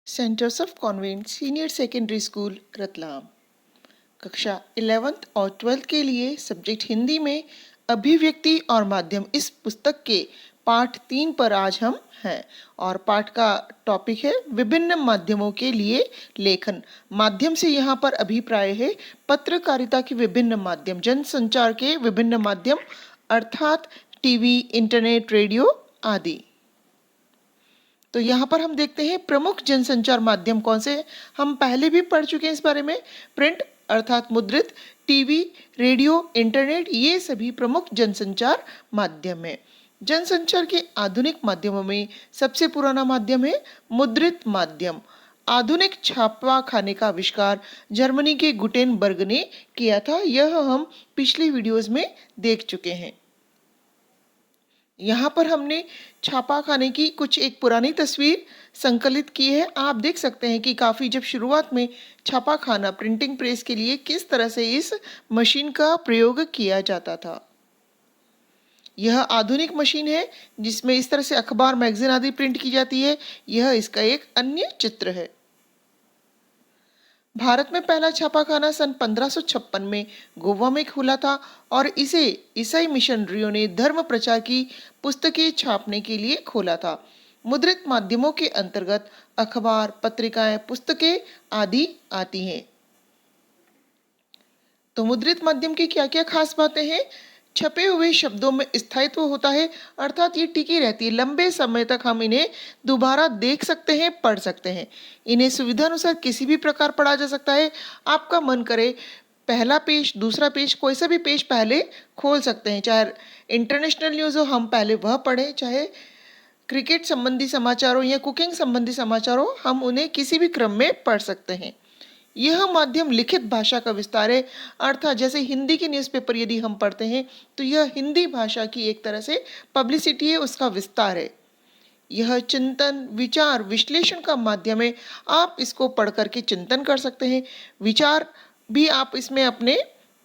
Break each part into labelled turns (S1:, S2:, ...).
S1: Saint Joseph Convent Senior Secondary School Ratlam. कक्षा 11th और 12th के लिए सब्जेक्ट हिंदी में अभिव्यक्ति और माध्यम इस पुस्तक के पाठ 3 पर आज हम हैं और पाठ का टॉपिक है विभिन्न माध्यमों के लिए लेखन। माध्यम से यहाँ पर अभिप्राय है पत्रकारिता के विभिन्न माध्यम, जनसंचार के विभिन्न माध्यम अर्थात टीवी, इंटरनेट, रेडियो आदि। तो यहाँ पर हम देखते हैं प्रमुख जनसंचार माध्यम कौन से हैं। हम पहले भी पढ़ चुके हैं इस बारे में। प्रिंट अर्थात मुद्रित, टीवी, रेडियो, इंटरनेट, ये सभी प्रमुख जनसंचार माध्यम हैं। जनसंचार के आधुनिक माध्यमों में सबसे पुराना माध्यम है मुद्रित माध्यम। आधुनिक छापाखाने का आविष्कार जर्मनी के गुटेनबर्ग ने किया था। यह हम पिछली वीडियोस में देख चुके हैं। यहाँ पर हमने छापाखाने की कुछ एक पुरानी तस्वीर संकलित की है। आप देख सकते हैं कि काफ़ी जब शुरुआत में छापाखाना प्रिंटिंग प्रेस के लिए किस तरह से इस मशीन का प्रयोग किया जाता था। यह आधुनिक मशीन है जिसमें इस तरह से अखबार, मैगजीन आदि प्रिंट की जाती है। यह इसका एक अन्य चित्र है। भारत में पहला छापाखाना सन 1556 में गोवा में खुला था और इसे ईसाई मिशनरियों ने धर्म प्रचार की पुस्तकें छापने के लिए खोला था। मुद्रित माध्यमों के अंतर्गत अखबार, पत्रिकाएं, पुस्तकें आदि आती हैं। तो मुद्रित माध्यम की क्या क्या खास बातें हैं? छपे हुए शब्दों में स्थायित्व होता है, अर्थात ये टिकी रहती है। लंबे समय तक हम इन्हें दोबारा देख सकते हैं, पढ़ सकते हैं। इन्हें सुविधा अनुसार किसी भी प्रकार पढ़ा जा सकता है। आपका मन करे पहला पेज, दूसरा पेज, कोई सा भी पेज पहले खोल सकते हैं। चाहे इंटरनेशनल न्यूज़ हो, हम पहले वह पढ़ें, चाहे क्रिकेट संबंधी समाचार हो या कुकिंग संबंधी समाचार हो, हम उन्हें किसी भी क्रम में पढ़ सकते हैं। यह माध्यम लिखित भाषा का विस्तार है, अर्थात जैसे हिंदी के न्यूज़पेपर यदि हम पढ़ते हैं तो यह हिंदी भाषा की एक तरह से पब्लिसिटी है, उसका विस्तार है। यह चिंतन, विचार, विश्लेषण का माध्यम है। आप इसको पढ़ करके चिंतन कर सकते हैं। विचार भी आप इसमें अपने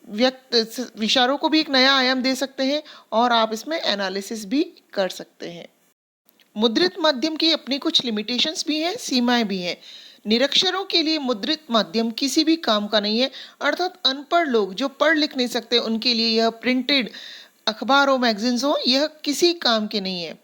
S1: व्यक्त विचारों को भी एक नया आयाम दे सकते हैं और आप इसमें एनालिसिस भी कर सकते हैं। मुद्रित माध्यम की अपनी कुछ लिमिटेशंस भी हैं, सीमाएं भी हैं। निरक्षरों के लिए मुद्रित माध्यम किसी भी काम का नहीं है, अर्थात अनपढ़ लोग जो पढ़ लिख नहीं सकते उनके लिए यह प्रिंटेड अखबार हो, मैगजीन्स हो, यह किसी काम के नहीं है।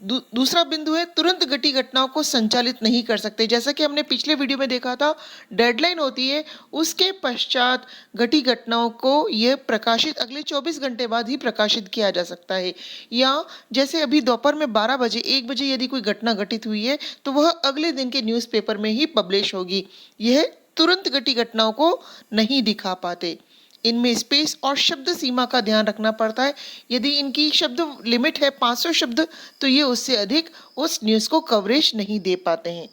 S1: दूसरा बिंदु है तुरंत घटी घटनाओं को संचालित नहीं कर सकते। जैसा कि हमने पिछले वीडियो में देखा था, डेडलाइन होती है, उसके पश्चात घटी घटनाओं को यह प्रकाशित अगले 24 घंटे बाद ही प्रकाशित किया जा सकता है। या जैसे अभी दोपहर में 12 बजे, 1 बजे यदि कोई घटना घटित हुई है तो वह अगले दिन के न्यूज़पेपर में ही पब्लिश होगी। यह तुरंत घटी घटनाओं को नहीं दिखा पाते। इनमें स्पेस और शब्द सीमा का ध्यान रखना पड़ता है। यदि इनकी शब्द लिमिट है 500 शब्द तो ये उससे अधिक उस न्यूज़ को कवरेज नहीं दे पाते हैं।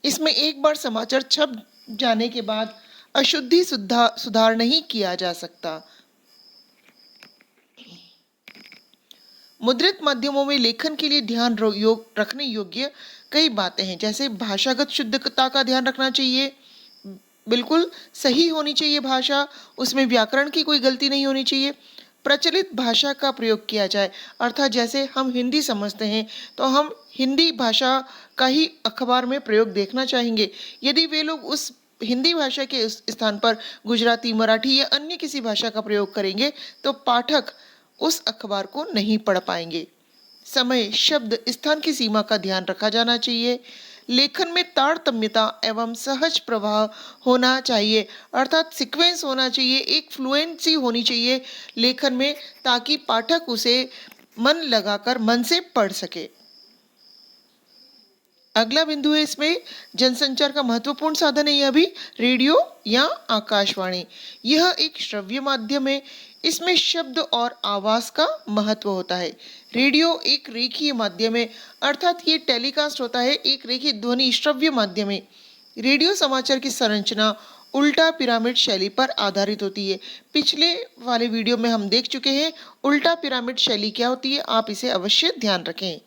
S1: इसमें एक बार समाचार छप जाने के बाद अशुद्धि सुधार नहीं किया जा सकता। मुद्रित माध्यमों में लेखन के लिए ध्यान रखने योग्य कई बातें हैं, जैसे भाषागत शुद्धता का ध्यान रखना चाहिए। बिल्कुल सही होनी चाहिए भाषा, उसमें व्याकरण की कोई गलती नहीं होनी चाहिए। प्रचलित भाषा का प्रयोग किया जाए, अर्थात जैसे हम हिंदी समझते हैं तो हम हिंदी भाषा का ही अखबार में प्रयोग देखना चाहेंगे। यदि वे लोग उस हिंदी भाषा के उस स्थान पर गुजराती, मराठी या अन्य किसी भाषा का प्रयोग करेंगे तो पाठक उस अखबार को नहीं पढ़ पाएंगे। समय, शब्द, स्थान की सीमा का ध्यान रखा जाना चाहिए। लेखन में तारतम्यता एवं सहज प्रवाह होना चाहिए, अर्थात सीक्वेंस होना चाहिए, एक फ्लुएंसी होनी चाहिए लेखन में, ताकि पाठक उसे मन लगाकर मन से पढ़ सके। अगला बिंदु है इसमें जनसंचार का महत्वपूर्ण साधन है यह भी रेडियो या आकाशवाणी। यह एक श्रव्य माध्यम है। इसमें शब्द और आवाज का महत्व होता है। रेडियो एक रेखीय माध्यम है, अर्थात ये टेलीकास्ट होता है, एक रेखीय ध्वनि श्रव्य माध्यम है। रेडियो समाचार की संरचना उल्टा पिरामिड शैली पर आधारित होती है। पिछले वाले वीडियो में हम देख चुके हैं उल्टा पिरामिड शैली क्या होती है, आप इसे अवश्य ध्यान रखें।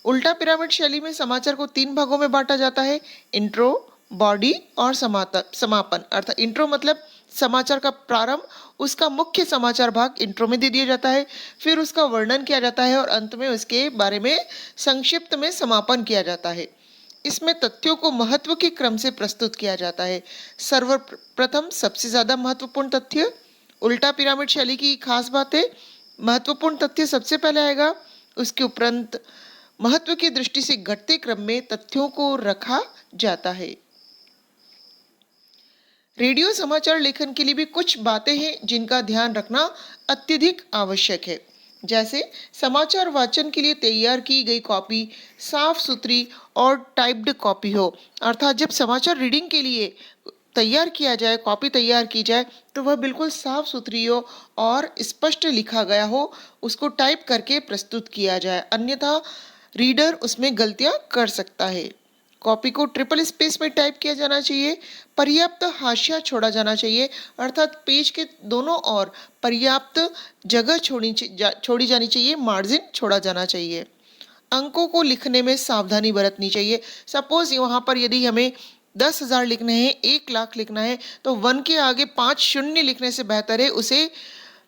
S1: उल्टा पिरामिड शैली में समाचार को 3 भागों में बांटा जाता है, इंट्रो, बॉडी और समापन। अर्थात इंट्रो मतलब समाचार का प्रारंभ, उसका मुख्य समाचार भाग इंट्रो में दे दिया जाता है, फिर उसका वर्णन किया जाता है और अंत में उसके बारे में संक्षिप्त में समापन किया जाता है। इसमें तथ्यों को महत्व के क्रम से प्रस्तुत किया जाता है। सर्वप्रथम सबसे ज्यादा महत्वपूर्ण तथ्य, उल्टा पिरामिड शैली की खास बात है, महत्वपूर्ण तथ्य सबसे पहले आएगा, उसके उपरांत महत्व की दृष्टि से घटते क्रम में तथ्यों को रखा जाता है। रेडियो समाचार लेखन के लिए भी कुछ बातें हैं जिनका ध्यान रखना अत्यधिक आवश्यक है। जैसे समाचार वाचन के लिए तैयार की गई कॉपी साफ सुथरी और टाइप्ड कॉपी हो, अर्थात जब समाचार रीडिंग के लिए तैयार किया जाए, कॉपी तैयार की जाए, तो वह बिल्कुल साफ सुथरी हो और स्पष्ट लिखा गया हो, उसको टाइप करके प्रस्तुत किया जाए, अन्यथा रीडर उसमें गलतियां कर सकता है। कॉपी को ट्रिपल स्पेस में टाइप किया जाना चाहिए, पर्याप्त हाशिया छोड़ा जाना चाहिए, अर्थात पेज के दोनों ओर पर्याप्त जगह छोड़ी जानी चाहिए, मार्जिन छोड़ा जाना चाहिए। अंकों को लिखने में सावधानी बरतनी चाहिए। सपोज वहां पर यदि हमें 10,000 लिखने हैं, 1,00,000 लिखना है, तो 1 के आगे 5 शून्य लिखने से बेहतर है उसे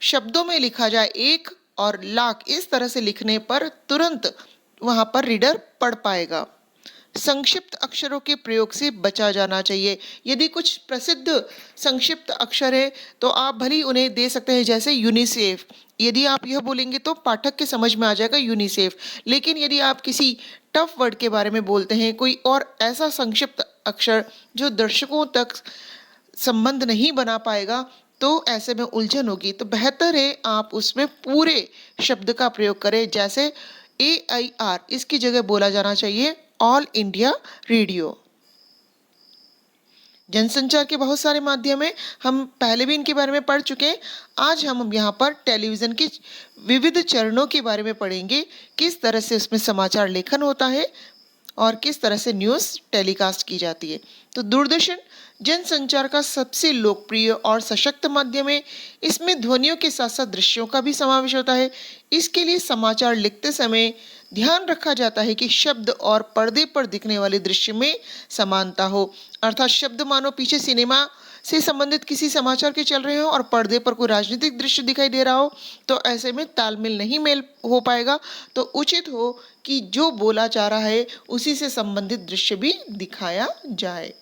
S1: शब्दों में लिखा जाए, 1 और लाख, इस तरह से लिखने पर तुरंत वहां पर रीडर पढ़ पाएगा। संक्षिप्त अक्षरों के प्रयोग से बचा जाना चाहिए। यदि कुछ प्रसिद्ध संक्षिप्त अक्षर है तो आप भली उन्हें दे सकते हैं, जैसे यूनिसेफ। यदि आप यह बोलेंगे तो पाठक के समझ में आ जाएगा यूनिसेफ। लेकिन यदि आप किसी टफ वर्ड के बारे में बोलते हैं, कोई और ऐसा संक्षिप्त अक्षर जो दर्शकों तक संबंध नहीं बना पाएगा, तो ऐसे में उलझन होगी। तो बेहतर है आप उसमें पूरे शब्द का प्रयोग करें, जैसे AIR, इसकी जगह बोला जाना चाहिए ऑल इंडिया रेडियो। जनसंचार के बहुत सारे माध्यम हैं, हम पहले भी इनके बारे में पढ़ चुके हैं। आज हम यहाँ पर टेलीविजन के विविध चरणों के बारे में पढ़ेंगे, किस तरह से उसमें समाचार लेखन होता है और किस तरह से न्यूज़ टेलीकास्ट की जाती है। तो दूरदर्शन जनसंचार का सबसे लोकप्रिय और सशक्त माध्यम है। इसमें ध्वनियों के साथ साथ दृश्यों का भी समावेश होता है। इसके लिए समाचार लिखते समय ध्यान रखा जाता है कि शब्द और पर्दे पर दिखने वाले दृश्य में समानता हो, अर्थात शब्द मानो पीछे सिनेमा से संबंधित किसी समाचार के चल रहे हो और पर्दे पर कोई राजनीतिक दृश्य दिखाई दे रहा हो, तो ऐसे में तालमेल नहीं मेल हो पाएगा। तो उचित हो कि जो बोला जा रहा है उसी से संबंधित दृश्य भी दिखाया जाए।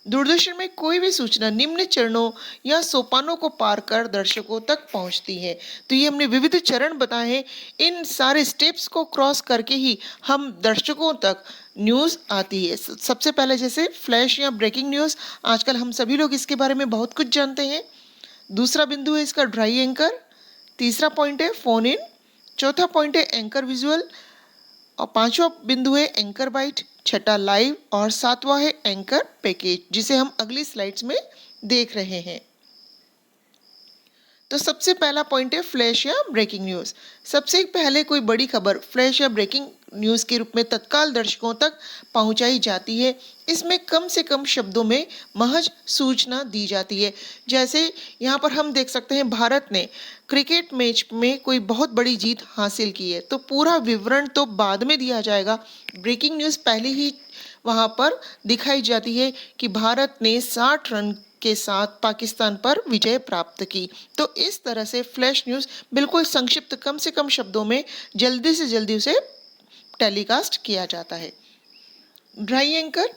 S1: दूरदर्शन में कोई भी सूचना निम्न चरणों या सोपानों को पार कर दर्शकों तक पहुंचती है। तो ये हमने विविध चरण बताए हैं, इन सारे स्टेप्स को क्रॉस करके ही हम दर्शकों तक न्यूज़ आती है। सबसे पहले जैसे फ्लैश या ब्रेकिंग न्यूज़, आजकल हम सभी लोग इसके बारे में बहुत कुछ जानते हैं। दूसरा बिंदु है इसका ड्राई एंकर, तीसरा पॉइंट है फोन इन, चौथा पॉइंट है एंकर विजुअल, और पांचवा बिंदु है एंकर बाइट, छठा लाइव, और सातवां है एंकर पैकेज, जिसे हम अगली स्लाइड्स में देख रहे हैं। तो सबसे पहला पॉइंट है फ्लैश या ब्रेकिंग न्यूज़। सबसे पहले कोई बड़ी खबर फ्लैश या ब्रेकिंग न्यूज़ के रूप में तत्काल दर्शकों तक पहुंचाई जाती है। इसमें कम से कम शब्दों में महज सूचना दी जाती है। जैसे यहाँ पर हम देख सकते हैं भारत ने क्रिकेट मैच में कोई बहुत बड़ी जीत हासिल की है, तो पूरा विवरण तो बाद में दिया जाएगा। ब्रेकिंग न्यूज़ पहले ही वहाँ पर दिखाई जाती है कि भारत ने 60 रन के साथ पाकिस्तान पर विजय प्राप्त की। तो इस तरह से फ्लैश न्यूज़ बिल्कुल संक्षिप्त, कम से कम शब्दों में जल्दी से जल्दी उसे टेलीकास्ट किया जाता है। ड्राई एंकर,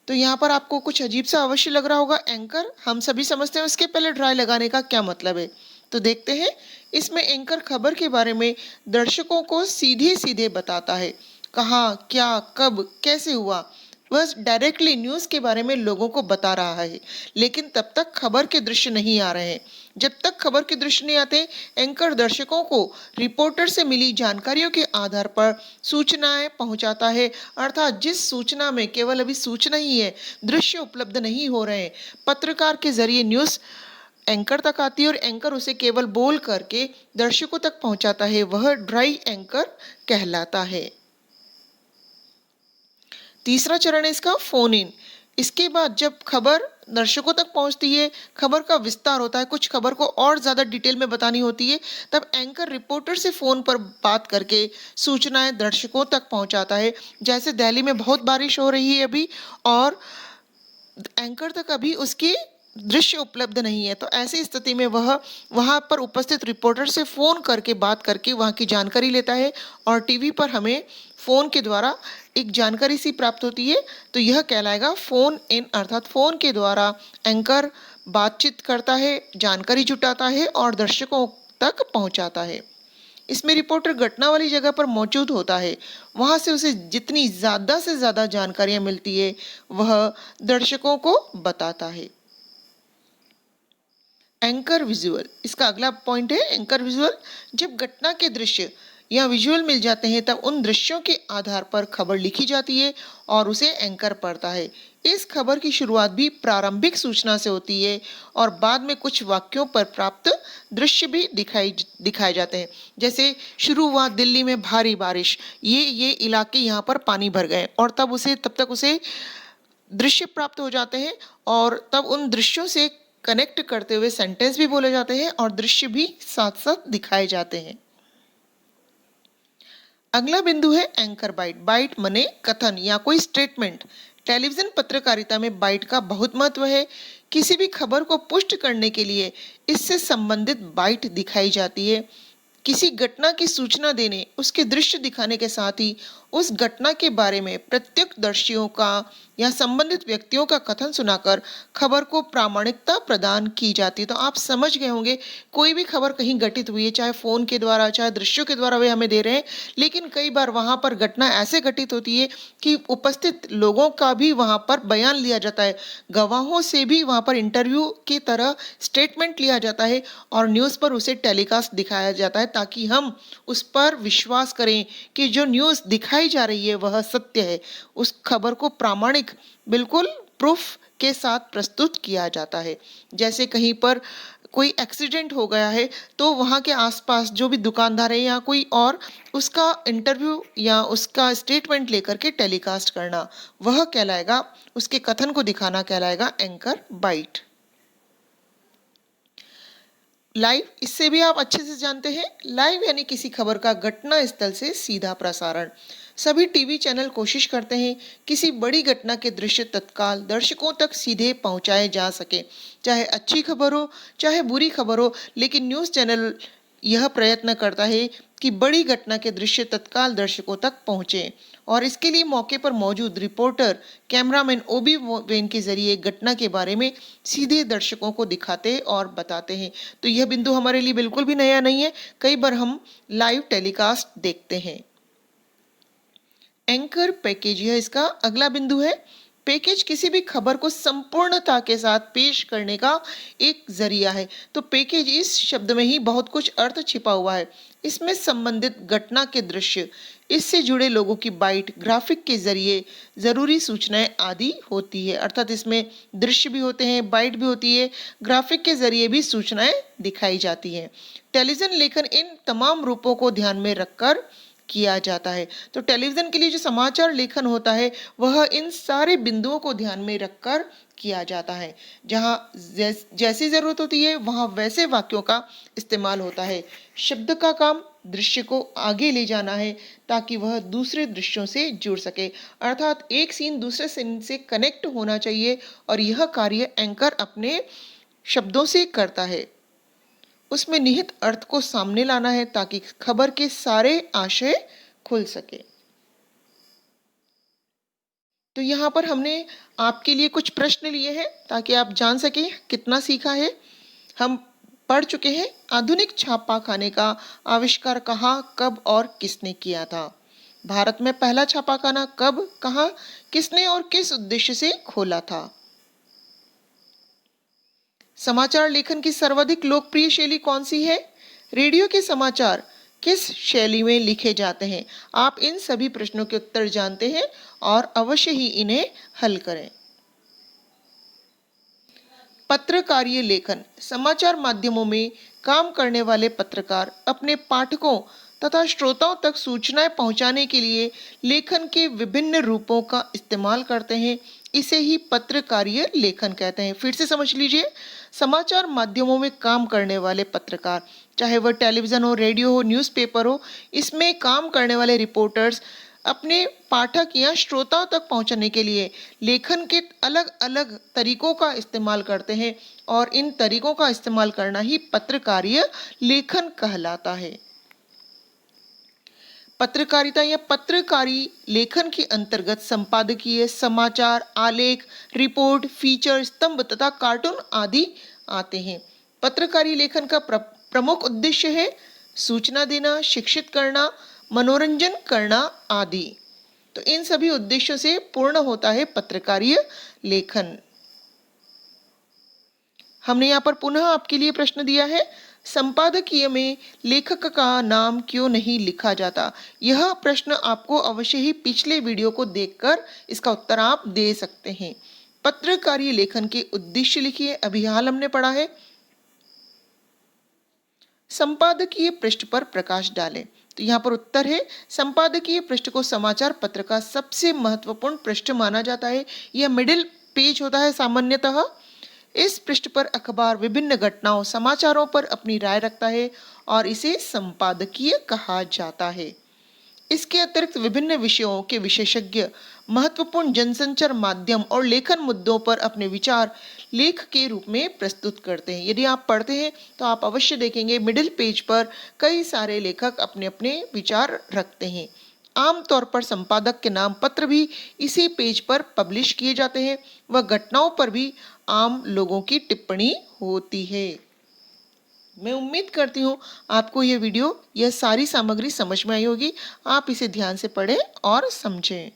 S1: तो यहाँ पर आपको कुछ अजीब सा अवश्य लग रहा होगा। एंकर हम सभी समझते हैं, उसके पहले ड्राई लगाने का क्या मतलब है। तो देखते हैं, इसमें एंकर खबर के बारे में दर्शकों को सीधे सीधे बताता है, कहाँ, क्या, कब, कैसे हुआ, वह डायरेक्टली न्यूज़ के बारे में लोगों को बता रहा है। लेकिन तब तक खबर के दृश्य नहीं आ रहे हैं। जब तक खबर के दृश्य नहीं आते, एंकर दर्शकों को रिपोर्टर से मिली जानकारियों के आधार पर सूचनाएं पहुंचाता है, अर्थात जिस सूचना में केवल अभी सूचना ही है, दृश्य उपलब्ध नहीं हो रहे हैं, पत्रकार के जरिए न्यूज़ एंकर तक आती है और एंकर उसे केवल बोल करके दर्शकों तक पहुंचाता है, वह ड्राई एंकर कहलाता है। तीसरा चरण है इसका फोन इन। इसके बाद जब खबर दर्शकों तक पहुंचती है, खबर का विस्तार होता है, कुछ खबर को और ज़्यादा डिटेल में बतानी होती है, तब एंकर रिपोर्टर से फ़ोन पर बात करके सूचनाएं दर्शकों तक पहुंचाता है। जैसे दिल्ली में बहुत बारिश हो रही है अभी और एंकर तक अभी उसकी दृश्य उपलब्ध नहीं है, तो ऐसी स्थिति में वह वहां पर उपस्थित रिपोर्टर से फ़ोन करके बात करके वहां की जानकारी लेता है और टीवी पर हमें फ़ोन के द्वारा एक जानकारी सी प्राप्त होती है, तो यह कहलाएगा फ़ोन इन, अर्थात फ़ोन के द्वारा एंकर बातचीत करता है, जानकारी जुटाता है और दर्शकों तक पहुंचाता है। इसमें रिपोर्टर घटना वाली जगह पर मौजूद होता है, वहां से उसे जितनी ज़्यादा से ज़्यादा जानकारियां मिलती है वह दर्शकों को बताता है। एंकर विजुअल, इसका अगला पॉइंट है एंकर विजुअल। जब घटना के दृश्य या विजुअल मिल जाते हैं तब उन दृश्यों के आधार पर खबर लिखी जाती है और उसे एंकर पढ़ता है। इस खबर की शुरुआत भी प्रारंभिक सूचना से होती है और बाद में कुछ वाक्यों पर प्राप्त दृश्य भी दिखाए जाते हैं। जैसे शुरू हुआ दिल्ली में भारी बारिश, ये इलाके यहाँ पर पानी भर गए, और तब तक उसे दृश्य प्राप्त हो जाते हैं और तब उन दृश्यों से कनेक्ट करते हुए सेंटेंस भी बोले जाते हैं और दृश्य भी साथ साथ दिखाए जाते हैं। अगला बिंदु है एंकर बाइट। बाइट मने कथन या कोई स्टेटमेंट। टेलीविजन पत्रकारिता में बाइट का बहुत महत्व है। किसी भी खबर को पुष्ट करने के लिए इससे संबंधित बाइट दिखाई जाती है। किसी घटना की सूचना देने, उसके दृश्य दिखाने के साथ ही उस घटना के बारे में प्रत्यक्षदर्शियों का या संबंधित व्यक्तियों का कथन सुनाकर खबर को प्रामाणिकता प्रदान की जाती है। तो आप समझ गए होंगे, कोई भी खबर कहीं घटित हुई है, चाहे फोन के द्वारा चाहे दृश्यों के द्वारा वे हमें दे रहे हैं, लेकिन कई बार वहां पर घटना ऐसे घटित होती है कि उपस्थित लोगों का भी वहां पर बयान लिया जाता है, गवाहों से भी वहां पर इंटरव्यू की तरह स्टेटमेंट लिया जाता है और न्यूज़ पर उसे टेलीकास्ट दिखाया जाता है, ताकि हम उस पर विश्वास करें कि जो न्यूज़ दिखाई जा रही है वह सत्य है। उस खबर को प्रामाणिक बिल्कुल प्रूफ के साथ प्रस्तुत किया जाता है। जैसे कहीं पर कोई एक्सीडेंट हो गया है तो वहाँ के आसपास जो भी दुकानदार है या कोई और, उसका इंटरव्यू या उसका स्टेटमेंट लेकर के टेलीकास्ट करना, वह कहलाएगा, उसके कथन को दिखाना कहलाएगा एंकर बाइट। लाइव, इससे भी आप अच्छे से जानते हैं। लाइव यानी किसी खबर का घटना स्थल से सीधा प्रसारण। सभी टीवी चैनल कोशिश करते हैं किसी बड़ी घटना के दृश्य तत्काल दर्शकों तक सीधे पहुंचाए जा सके, चाहे अच्छी खबर हो चाहे बुरी खबर हो, लेकिन न्यूज़ चैनल यह प्रयत्न करता है कि बड़ी घटना के दृश्य तत्काल दर्शकों तक पहुंचे और इसके लिए मौके पर मौजूद रिपोर्टर, कैमरामैन ओबी वैन के जरिए घटना के बारे में सीधे दर्शकों को दिखाते और बताते हैं। तो यह बिंदु हमारे लिए बिल्कुल भी नया नहीं है, कई बार हम लाइव टेलीकास्ट देखते हैं। एंकर पैकेज, यह इसका अगला बिंदु है। पैकेज किसी भी खबर को संपूर्णता के साथ पेश करने का एक जरिया है। तो पैकेज, इस शब्द में ही बहुत कुछ अर्थ छिपा हुआ है। इसमें संबंधित घटना के दृश्य, इससे जुड़े लोगों की बाइट, ग्राफिक के जरिए जरूरी सूचनाएं आदि होती है। अर्थात इसमें दृश्य भी होते हैं, बाइट भी होती है, ग्राफिक के जरिए भी सूचनाएं दिखाई जाती हैं। टेलीविजन लेखन इन तमाम रूपों को ध्यान में रखकर किया जाता है। तो टेलीविजन के लिए जो समाचार लेखन होता है वह इन सारे बिंदुओं को ध्यान में रखकर किया जाता है। जहां जैसी जरूरत होती है वहां वैसे वाक्यों का इस्तेमाल होता है। शब्द का काम दृश्य को आगे ले जाना है ताकि वह दूसरे दृश्यों से जुड़ सके, अर्थात एक सीन दूसरे सीन से कनेक्ट होना चाहिए और यह कार्य एंकर अपने शब्दों से करता है। उसमें निहित अर्थ को सामने लाना है ताकि खबर के सारे आशय खुल सके। तो यहाँ पर हमने आपके लिए कुछ प्रश्न लिए हैं ताकि आप जान सकें कितना सीखा है। हम पढ़ चुके हैं आधुनिक छापाखाने का आविष्कार कहाँ, कब और किसने किया था। भारत में पहला छापाखाना कब, कहाँ, किसने और किस उद्देश्य से खोला था। समाचार लेखन की सर्वाधिक लोकप्रिय शैली कौन सी है। रेडियो के समाचार किस शैली में लिखे जाते हैं। आप इन सभी प्रश्नों के उत्तर जानते हैं और अवश्य ही इन्हें हल करें। पत्रकारीय लेखन, समाचार माध्यमों में काम करने वाले पत्रकार अपने पाठकों तथा श्रोताओं तक सूचनाएं पहुंचाने के लिए लेखन के विभिन्न रूपों का इस्तेमाल करते हैं। इसे ही पत्रकारीय लेखन कहते हैं। फिर से समझ लीजिए, समाचार माध्यमों में काम करने वाले पत्रकार, चाहे वह टेलीविजन हो, रेडियो हो, न्यूज़पेपर हो, इसमें काम करने वाले रिपोर्टर्स अपने पाठक या श्रोताओं तक पहुंचाने के लिए लेखन के अलग अलग तरीकों का इस्तेमाल करते हैं और इन तरीकों का इस्तेमाल करना ही पत्रकारीय लेखन कहलाता है। पत्रकारिता या पत्रकारी लेखन के अंतर्गत संपादकीय, समाचार, आलेख, रिपोर्ट, फीचर, स्तंभ तथा कार्टून आदि आते हैं। पत्रकारी लेखन का प्रमुख उद्देश्य है सूचना देना, शिक्षित करना, मनोरंजन करना आदि। तो इन सभी उद्देश्यों से पूर्ण होता है पत्रकारीय लेखन। हमने यहाँ पर पुनः आपके लिए प्रश्न दिया है, संपादकीय में लेखक का नाम क्यों नहीं लिखा जाता? यह प्रश्न आपको अवश्य ही पिछले वीडियो को देखकर इसका उत्तर आप दे सकते हैं। पत्रकारीय लेखन के उद्देश्य लिखिए, अभी हाल हमने पढ़ा है। संपादकीय पृष्ठ पर प्रकाश डालें। तो यहाँ पर उत्तर है, संपादकीय पृष्ठ को समाचार पत्र का सबसे महत्वपूर्ण पृष्ठ माना जाता है। यह मिडिल पेज होता है सामान्यतः। इस पृष्ठ पर अखबार विभिन्न घटनाओं, समाचारों पर अपनी राय रखता है और इसे संपादकीय कहा जाता है। इसके अतिरिक्त विभिन्न विषयों के विशेषज्ञ महत्वपूर्ण जनसंचार माध्यम और लेखन मुद्दों पर अपने विचार लेख के रूप में प्रस्तुत करते हैं। यदि आप पढ़ते हैं तो आप अवश्य देखेंगे मिडिल पेज पर कई सारे लेखक अपने अपने विचार रखते हैं। आमतौर पर संपादक के नाम पत्र भी इसी पेज पर पब्लिश किए जाते हैं। वह घटनाओं पर भी आम लोगों की टिप्पणी होती है। मैं उम्मीद करती हूँ आपको यह वीडियो, यह सारी सामग्री समझ में आई होगी। आप इसे ध्यान से पढ़ें और समझें।